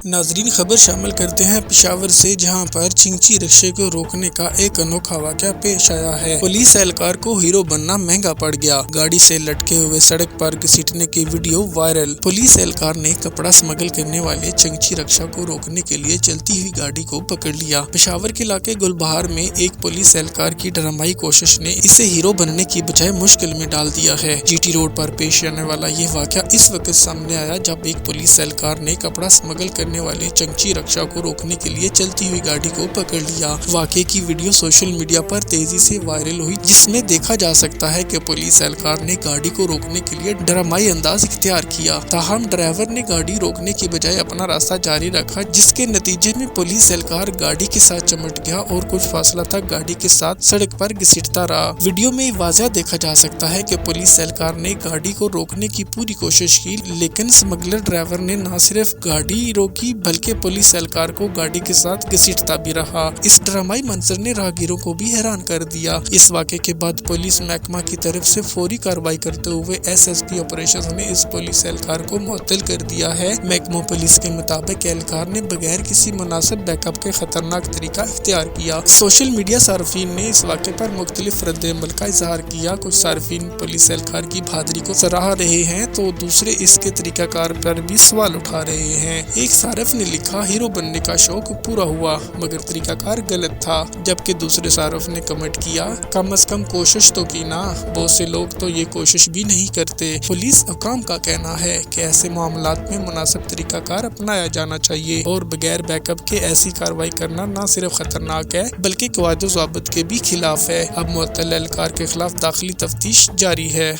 नाजरीन, खबर शामिल करते हैं पेशावर से, जहां पर चिंची रिक्शे को रोकने का एक अनोखा वाकया पेश आया है। पुलिस एहलकार को हीरो बनना महंगा पड़ गया। गाड़ी से लटके हुए सड़क पर घसीटने की वीडियो वायरल। पुलिस एहलकार ने कपड़ा स्मगल करने वाले चिंची रिक्शा को रोकने के लिए चलती हुई गाड़ी को पकड़ लिया। पेशावर के इलाके गुलबहार में एक पुलिस एहलकार की ड्रामाई कोशिश ने इसे हीरो बनने की बजाय मुश्किल में डाल दिया है। जीटी रोड पर पेश आने वाला ये वाकया इस वक्त सामने आया जब एक पुलिस एहलकार ने कपड़ा स्मगल करने वाले चिंची रिक्शा को रोकने के लिए चलती हुई गाड़ी को पकड़ लिया। वाकये की वीडियो सोशल मीडिया पर तेजी से वायरल हुई, जिसमें देखा जा सकता है कि पुलिस एहलकार ने गाड़ी को रोकने के लिए ड्रामाई अंदाज इख्तियार किया। ताहम ड्राइवर ने गाड़ी रोकने की बजाय अपना रास्ता जारी रखा, जिसके नतीजे में पुलिस एहलकार गाड़ी के साथ चमट गया और कुछ फासला तक गाड़ी के साथ सड़क पर घसीटता रहा। वीडियो में वाज़ह देखा जा सकता है कि पुलिस एहलकार ने गाड़ी को रोकने की पूरी कोशिश की, लेकिन स्मगलर ड्राइवर ने न सिर्फ गाड़ी रोकी बल्कि पुलिस एहलकार को गाड़ी के साथ घसीटता भी रहा। इस ड्रामाई मंजर ने राहगीरों को भी हैरान कर दिया। इस वाक़े के बाद पुलिस महकमा की तरफ से फौरी कार्रवाई करते हुए एसएसपी ऑपरेशंस ने इस पुलिस एहलकार को मुअत्तल कर दिया है। महकमा पुलिस के मुताबिक एहलकार ने बगैर किसी मुनासिब बैकअप के खतरनाक तरीका इख्तियार किया। सोशल मीडिया सार्फिन ने इस वाक़े पर मुख्तलिफ रद्द-ए-अमल का इजहार किया। कुछ सार्फिन पुलिस एहलकार की बहादुरी को सराह रहे हैं तो दूसरे इसके तरीकाकार पर भी सवाल उठा रहे हैं। एक सारफ ने लिखा, हीरो बनने का शौक पूरा हुआ मगर तरीकाकार गलत था, जबकि दूसरे सारफ ने कमेंट किया, कम से कम कोशिश तो की ना। बहुत से लोग तो ये कोशिश भी नहीं करते। पुलिस हुकाम का कहना है कि ऐसे मामलात में मुनासिब तरीकाकार अपनाया जाना चाहिए और बगैर बैकअप के ऐसी कार्रवाई करना न सिर्फ खतरनाक है बल्कि क़वायद ज़ाबित के भी खिलाफ है। अब मुअत्तल एहलकार के खिलाफ दाखिली तफ्तीश जारी है।